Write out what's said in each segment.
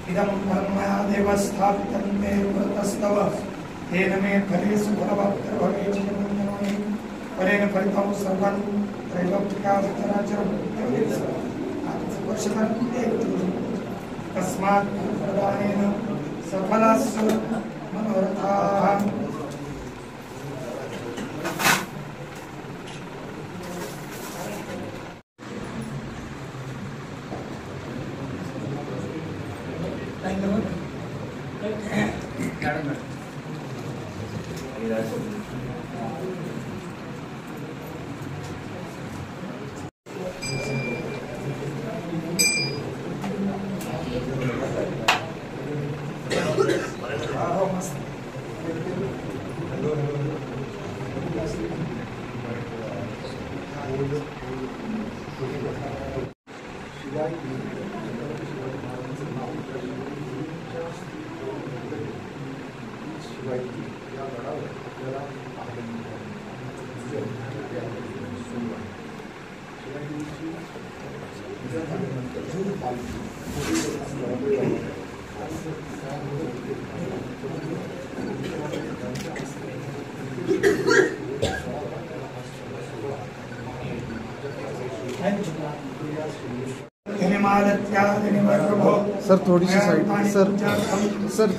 इदं परमया देवस्थापितं मे व्रतस्तव तेन मे फलेषु फलवत्तरभवेच्चिरमन्यमहि फलेन फलितं सर्वं त्रैलोक्यचराचरं तस्मात् प्रदानेन सफलस्य मनोरथाः। सर थोड़ी सी साइड सर सर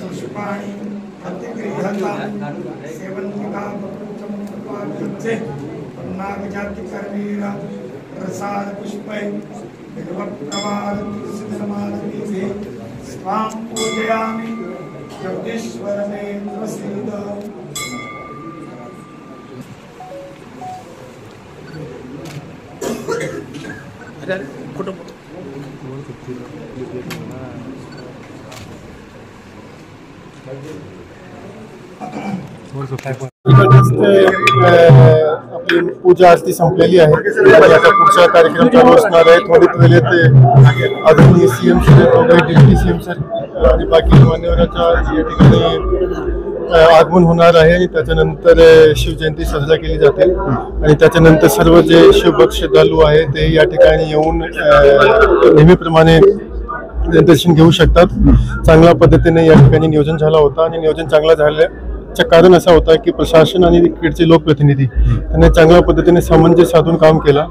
प्रसाद पुष्प स्वाम पूजयामि जगदीश्वर मे प्रसीद। आपली पूजा आज ती संपलेली आहे आणि आता पुढचा कार्यक्रम चालू असणार आहे। थोडी पहिले ते आदरणीय CM Shri deputy CM sir आणि बाकी मान्यवरांच्या या ठिकाणी आगमन होणार आहे आणि त्याच्यानंतर शिवजयंती साजरा केली जाते आणि त्याच्यानंतर सर्व जे शिवभक्त श्रद्धाळू आहे ते या ठिकाणी येऊन नेहमीप्रमाणे दर्शन घेऊ शकतात। चांगल्या पद्धतीने या ठिकाणी नियोजन झाला होता आणि नियोजन चांगलं झाल्याचं कारण असं होतं की प्रशासन आणि इकडचे लोकप्रतिनिधी त्यांनी चांगल्या पद्धतीने सामंजस्य साधून काम केलं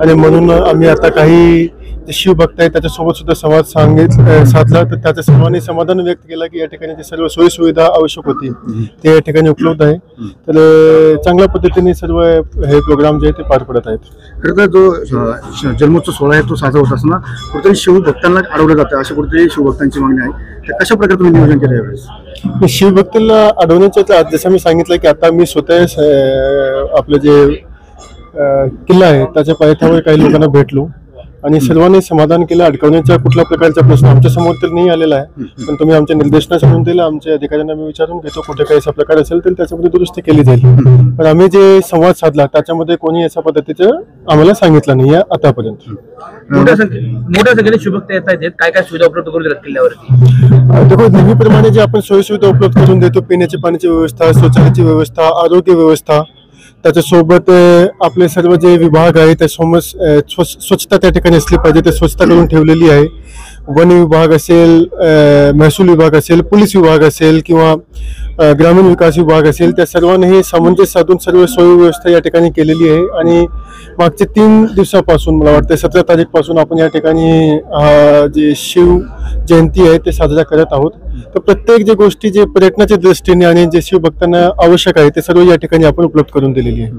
आणि म्हणून आम्ही आता काही जे शिवभक्त आहेत त्याच्यासोबत सुद्धा संवाद साधला तर त्याचं सर्वांनी समाधान व्यक्त केलं की या ठिकाणी जे सर्व सोयी सुविधा आवश्यक होती ते या ठिकाणी उपलब्ध आहे। तर चांगल्या पद्धतीने सर्व हे प्रोग्राम जे आहे ते पार पडत आहेत। खरं तर जो जन्मोत्सव सोहळा आहे तो साजरा होत असताना कुठेतरी शिवभक्तांना अडवलं जातं अशी कुठेतरी शिवभक्तांची मागणी आहे, तर कशा प्रकारे तुम्ही नियोजन केलं यावेळेस? शिवभक्तीला अडवण्याच्या जसं मी सांगितलं की आता मी स्वतः आपलं जे किल्ला आहे त्याच्या पायथ्यावर काही लोकांना भेटलो आणि सर्वांनी समाधान केलं। अडकवण्याच्या कुठल्या प्रकारचा प्रश्न आमच्या समोर तर नाही आलेला आहे, पण तुम्ही आमच्या निर्देशनासमोर दिला आमच्या अधिकाऱ्यांना मी विचारून घेतो कुठे काही असा प्रकार असेल तर त्याच्यामध्ये दुरुस्ती केली जाईल। पण आम्ही जे संवाद साधला त्याच्यामध्ये कोणी अशा पद्धतीचं आम्हाला सांगितलं नाही आहे आतापर्यंत। मोठ्या संख्येने शिवभक्त येत आहेत, काय काय सुविधा उपलब्ध करून देतात किल्ल्यावरती? देखो नेहमीप्रमाणे जे आपण सोयी सुविधा उपलब्ध करून देतो, पिण्याची पाण्याची व्यवस्था, शौचालयाची व्यवस्था, आरोग्य व्यवस्था, त्याच्यासोबत आपले सर्व जे विभाग आहे त्या स्वच्छता त्या ठिकाणी असली पाहिजे ते स्वच्छता करून ठेवलेली आहे। वन विभाग असेल, महसूल विभाग असेल, पोलीस विभाग असेल किंवा ग्रामीण विकास विभाग असेल त्या सर्वांनी सामंजस्य साधून सर्व सोयी व्यवस्था या ठिकाणी केलेली आहे आणि मागचे 3 दिवसापासून मला वाटतं 17 तारीखपासून आपण या ठिकाणी जे शिव जयंती आहे ते साजरा करत आहोत. तर प्रत्येक जे गोष्टी जे पर्यटनाच्या दृष्टीने आणि जे शिवभक्तांना आवश्यक आहे ते सर्व या ठिकाणी आपण उपलब्ध करून दिलेली आहे.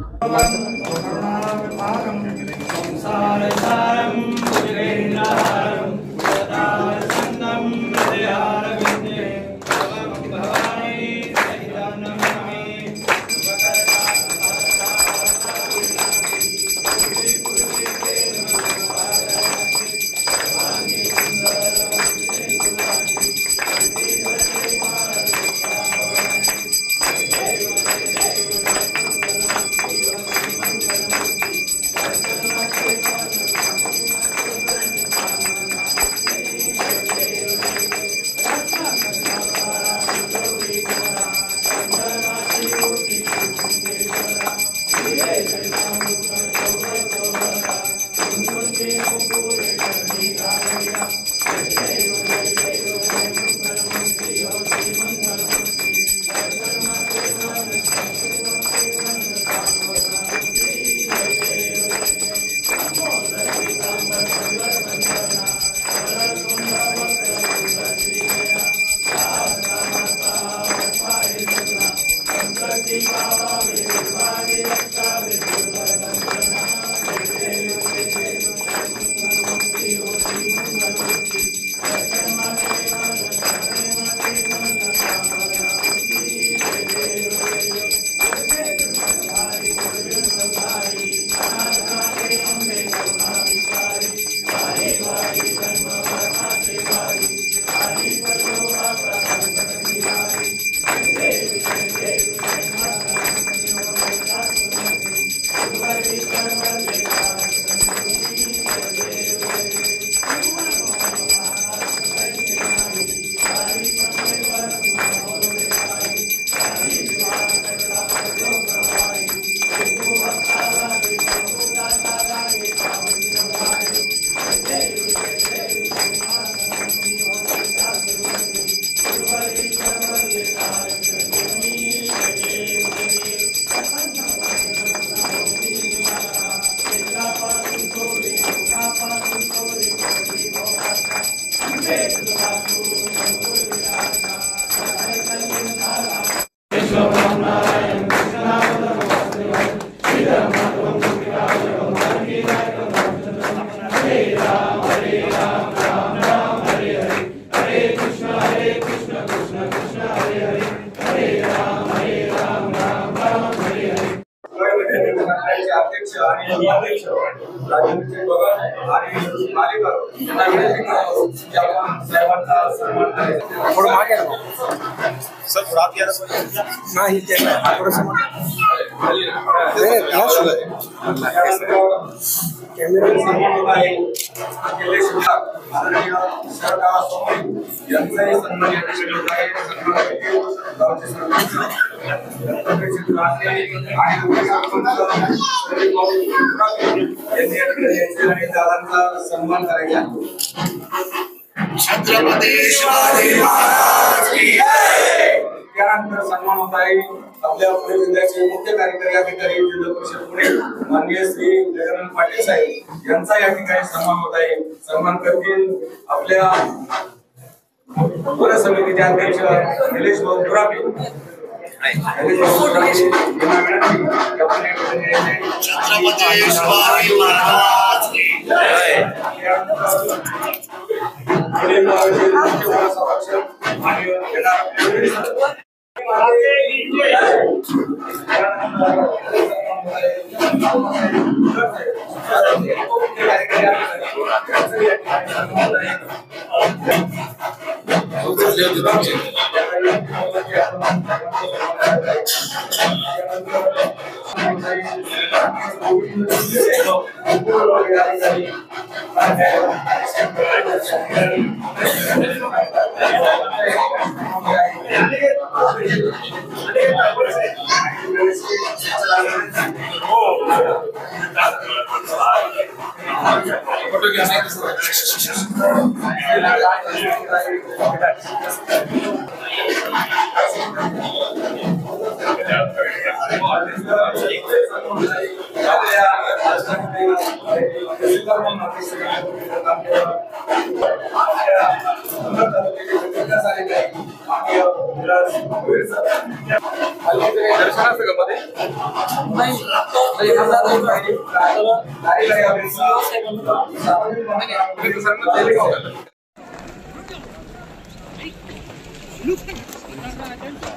अध्यक्ष आणि उपाध्यक्ष राजेंद्र बघा आणि मालेकर यांना विनंती करतो की आपण साहेबांचा सन्मान करायचा. थोडं मागे सर, थोडं आत यायला नाही ते थोडंसं यांचाही सन्मान या ठिकाणी होत आहे. गावचे सरपंच सन्मान करायचा. छत्रपती शिवाजी महाराज की जय. त्यानंतर सन्मान होत आहे आपल्या पुणे जिल्ह्याचे मुख्य कार्यकारी अधिकारी जिल्हा परिषद पुणे माननीय श्री जगन्नाथ पाटील साहेब यांचा या ठिकाणी सन्मान होत आहे. सन्मान करतील आपल्या वन समितीचे अध्यक्ष निलेश भाऊ दुरापे. छत्रपती शिवाजी महाराज की जय. तहसीलदार म्हणून आपले सगळे काम केलं. आपल्या अंबड तालुक्याचे विकास अधिकारी माननीय विलास भोईर सर. हल्ली ते काही दर्शन असतं का मध्ये? नाही. कार्यकारी अभियंता सामाजिक बांधकाम सर्व दिले का होतं?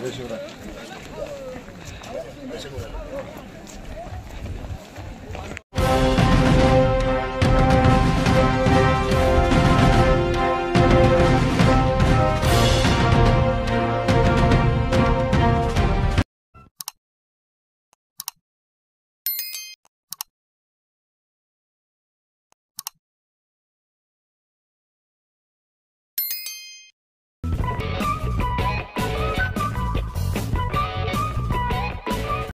जय शिवराय.